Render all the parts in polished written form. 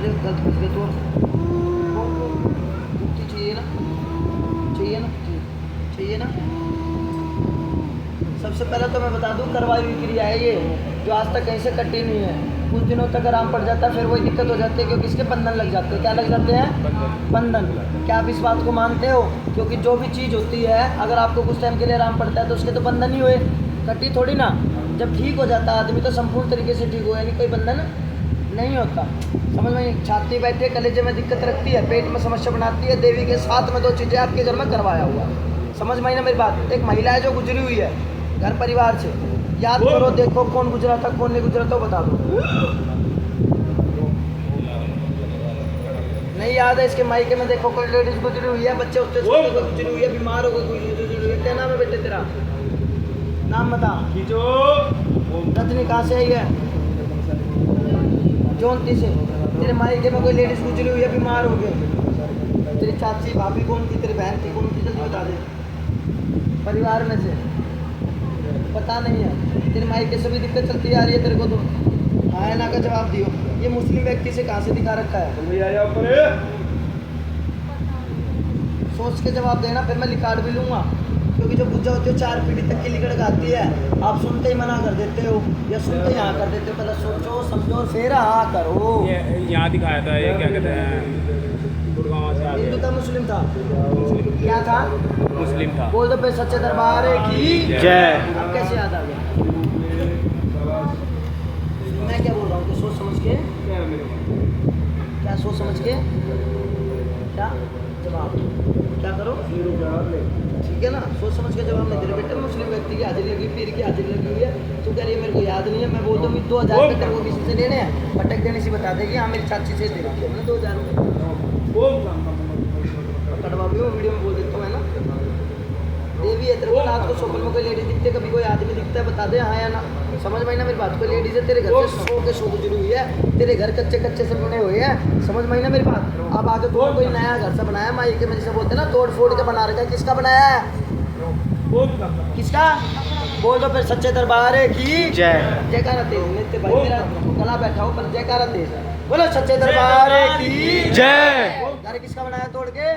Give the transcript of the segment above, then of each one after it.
दे, गलत फंस गया तो जुत्ती चाहिए ना, चाहिए ना, चाहिए ना। सबसे पहले तो मैं बता दूं, करवाई हुई क्रिया है ये, जो आज तक कहीं से कटी नहीं है। कुछ दिनों तक आराम पड़ जाता है, फिर वही दिक्कत हो जाती है, क्योंकि इसके बंधन लग जाते हैं। क्या लग जाते हैं? बंधन। क्या आप इस बात को मानते हो? क्योंकि जो भी चीज़ होती है, अगर आपको कुछ टाइम के लिए आराम पड़ता है तो उसके तो बंधन ही हुए, कटी थोड़ी ना। जब ठीक हो जाता है आदमी तो संपूर्ण तरीके से ठीक हो, यानी कोई बंधन नहीं होता। समझ में? छाती बैठे, कलेजे में दिक्कत रखती है, पेट में समस्या बनाती है, देवी के साथ में 2 चीज़ें आपके घर में करवाया हुआ। समझ में आई ना मेरी बात? एक महिला है जो गुजरी हुई है घर परिवार से, याद करो, देखो कौन गुजरा था कौन नहीं गुजरा था, बता दो। नहीं याद है? इसके मायके में देखो कोई लेडीज गुजरी हुई है, बच्चे उससे गुजरी हुई है, बीमार हो गई कोई गुजरी हुई है। क्या नाम है बेटे तेरा? नाम बता। रजनी कहाँ से आई है? जौनती से। तेरे मायके में कोई लेडीज गुजरी हुई है, बीमार हो गए। तेरी चाची भाभी कौन थी? तेरी बहन थी कौन थी? जल्दी बता दे। परिवार में से पता नहीं है। तेरे मायके से भी दिक्कत चलती आ रही है तेरे को तो? हाँ या ना का जवाब दियो। ये मुस्लिम व्यक्ति से कहाँ से दिखा रखा है? सोच के जवाब देना, फिर मैं लिकाट भी लूँगा, क्योंकि जो पूजा होती है 4 पीढ़ी तक की लिकड़ आती है। आप सुनते ही मना कर देते हो या सुनते ही हाँ कर देते हो। पहले सोचो समझो और फिर हाँ करो। यहाँ दिखाया था, ये क्या कहते हैं, गुड़गांव से आगे। हिंदू था मुस्लिम था? क्या था? मुस्लिम था। बोल दो फिर, सच्चे दरबार की जय। अब कैसे याद आ गया? मैं क्या बोल रहा हूँ? सोच समझ के, क्या सोच समझ के, क्या जवाब, क्या करो, ठीक है ना? सोच समझ के जवाब नहीं दे रहे बेटे। मुस्लिम व्यक्ति की हाजिरी लगी, पीर की हाजिरी लगी हुई है, तो कह रही है मेरे को याद नहीं है। मैं बोलता हूँ 2000 रुपये तेरे को किसी से देने हैं, पटक देने से बता देगी हाँ मेरी चाची से दे रखी है मैंने 2000 रुपये। कटवा भी वीडियो में बोल देता हूँ, है ना? देवी है तेरे को, रात को स्वप्न में कोई लेडीज दिखते, कभी कोई आदमी दिखता है, बता दे हाँ या ना। समझ में आई ना मेरी बात? कोई लेडीज है तेरे घर से सो गुजरी हुई है, तेरे घर कच्चे कच्चे से बने हुए हैं। समझ में आई ना मेरी बात? अब आगे तो कोई नया घर से बनाया, मायके में जिसे बोलते हैं ना तोड़ फोड़ के बना रखा है। किसका बनाया है? किसका? बोल दो फिर, सच्चे दरबार की जय। जयकारा तेज नित्य भाई, मेरा गला बैठा हो पर जयकारा तेज। बोलो सच्चे दरबार की जय। घर किसका बनाया तोड़ के?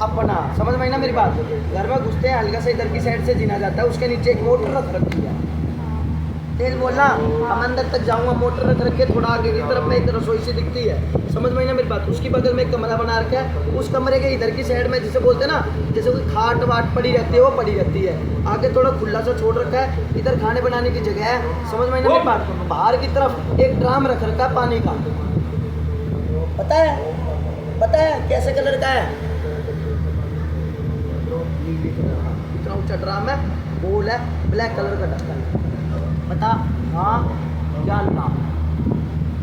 अपना। समझ में आई ना मेरी बात? घर में घुसते हैं, हल्का से इधर की साइड से जीना जाता है, उसके नीचे एक मोटर रख रखी है। तेज बोलना, हम अंदर तक जाऊंगा, मोटर रख रखे थोड़ा आगे की तरफ में एक रसोई सी दिखती है। समझ में आई ना मेरी बात? उसकी बगल में एक कमरा बना रखा है, उस कमरे के इधर की साइड में जिसे बोलते हैं ना, जैसे कोई खाट वाट पड़ी रहती है वो पड़ी रहती है। आगे थोड़ा खुला सा छोड़ रखा है, इधर खाने बनाने की जगह है। समझ में आई ना मेरी बात? बाहर की तरफ एक ड्राम रख रखा है पानी का। पता है? पता है कैसे कलर का है? इतना ऊंचा ड्राम है, गोल है, ब्लैक कलर का ढक्कन है। बता हाँ क्या ना?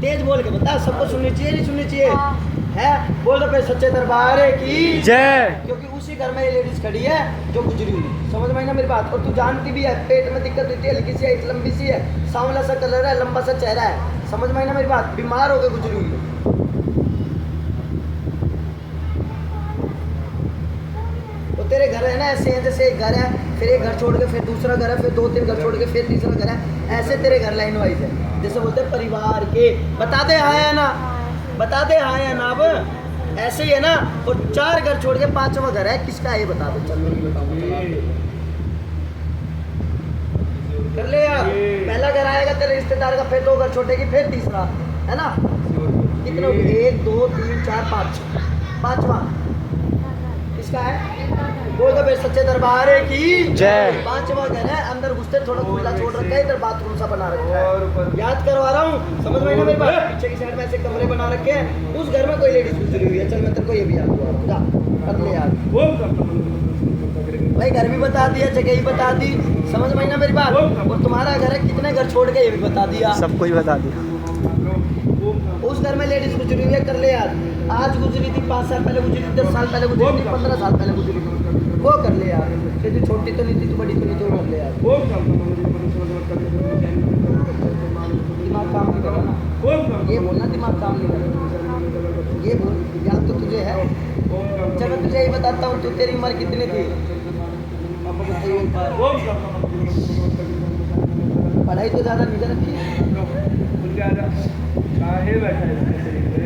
तेज बोल के बता, सबको सुननी चाहिए नहीं सुननी चाहिए? है? बोल दो फिर, सच्चे दरबार की जय। क्योंकि उसी घर में ये लेडीज खड़ी है जो गुजरी हुई। समझ में आई ना मेरी बात? और तू जानती भी है, पेट में दिक्कत होती है, हल्की सी है, लंबी सी है, सांवला सा कलर है, लंबा सा चेहरा है। समझ में आई ना मेरी बात? बीमार होकर गुजरी हुई। तेरे घर है ना ऐसे हैं, जैसे एक घर है, फिर एक घर छोड़ के फिर दूसरा घर है, फिर 2-3 घर छोड़ के फिर तीसरा घर है, ऐसे तेरे घर लाइन वाइज है, जैसे बोलते हैं परिवार के। बता दे हाँ या ना? बता दे हाँ या ना? अब ऐसे ही है ना? और 4 घर छोड़ के 5वां घर है, किसका है ये बता दो। चलो कर ले यार। पहला घर आएगा तेरे रिश्तेदार का, फिर 2 घर छोटेगी, फिर तीसरा, है ना? कितने? 1 2 3 4 5, 5वां किसका है? बोल दो फिर, सच्चे दरबार की जय। 5वां घर है, अंदर घुसते थोड़ा खुला छोड़ रखा है, इधर बाथरूम सा बना रखा है। याद करवा रहा हूँ, समझ में आई ना मेरी बात? पीछे की साइड में ऐसे कमरे बना रखे हैं, उस घर में कोई लेडीज गुजरी हुई है। चल मैं तेरे को ये भी याद हुआ, कर ले याद भाई। घर भी बता दिया, जगह ही बता दी। समझ में आई ना मेरी बात? और तुम्हारा घर है, कितने घर छोड़ के ये भी बता दिया, सब कुछ बता दिया। उस घर में लेडीज गुजरी हुई है, कर ले यार। आज गुजरी थी, 5 साल पहले गुजरी थी, 10 साल पहले गुजरी थी, 15 साल पहले गुजरी थी, वो कर ले यार। फिर छोटी तो नहीं थी, तू बड़ी तो नहीं, तो कर ले यार। दिमाग काम नहीं कर रहा ना, ये बोलना दिमाग काम नहीं कर रहा, ये बोल। याद तो तुझे है? चल मैं तुझे ही बताता हूँ, तू तेरी उम्र कितनी थी? पढ़ाई तो ज़्यादा नहीं कर रखी है। काहे बैठा है इसके शरीर पे?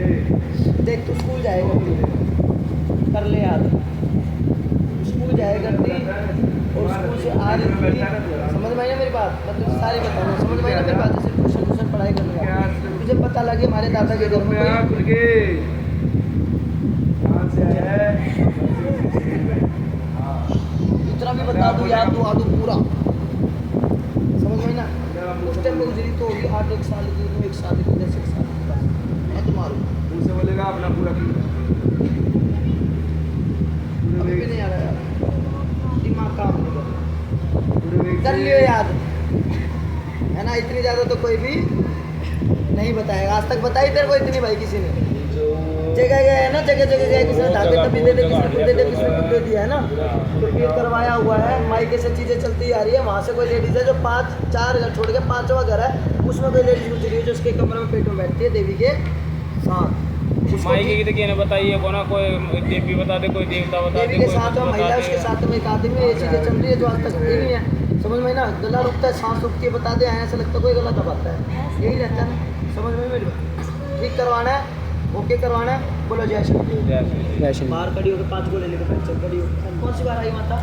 देख तू स्कूल जाएगा कर ले याद, स्कूल जाएगा थी और स्कूल से आ रही थी, समझ में आई ना मेरी बात, मैं तुझे सारी बताऊंगा, समझ में आई ना मेरी बात। जैसे ट्यूशन पढ़ाई कर रहा तुझे पता लगे हमारे दादा के घर में कोई कहाँ से आया है? इतना भी बता दूँ याद दुआ दूँ पूरा, समझ में आई ना। उस टाइम में गुजरी तो होगी 8 साल की, 1 साल की, 10 साल की, बस मैं तो मारूँ मुझसे बोलेगा अपना पूरा अभी भी नहीं आ रहा यार, दिमाग काम नहीं कर रहा। पूरे कर लियो याद है ना, इतनी ज़्यादा तो कोई भी नहीं बताएगा, आज तक बताई तेरे को इतनी भाई किसी ने। जगह गया है ना, जगह जगह गया, किसी ने ढाबे तभी दे दे, किसी ने कुछ दे दे, किसी ने कुछ दे दिया है ना, तो ये करवाया हुआ है। माइके से चीज़ें चलती आ रही है, वहाँ से कोई लेडीज़ है जो 4 घर छोड़ के 5वां घर है, उसमें कोई लेडीज़ गुजरी है जो उसके कमरे में पेट में बैठती है देवी के साथ। माइके की तो किसी ने बताई है को ना, कोई देवी बता दे, कोई देवता बता दे, देवी के कोई साथ कुछ में बता महिला, दे। उसके साथ में एक आदमी, ये चीज़ें चल रही है जो आज तक हुई नहीं है, समझ में ना। गला रुकता है, सांस रुकती है, बता दे ऐसा लगता है कोई गला दबाता है, यही रहता है ना, समझ में मेरी बात। ठीक करवाना है, ओके करवाना है, बोलो जय श्री राम। जय श्री राम। बाहर खड़ी होकर 5 गोले लेकर खड़ी हो। कौन सी बार आई माता?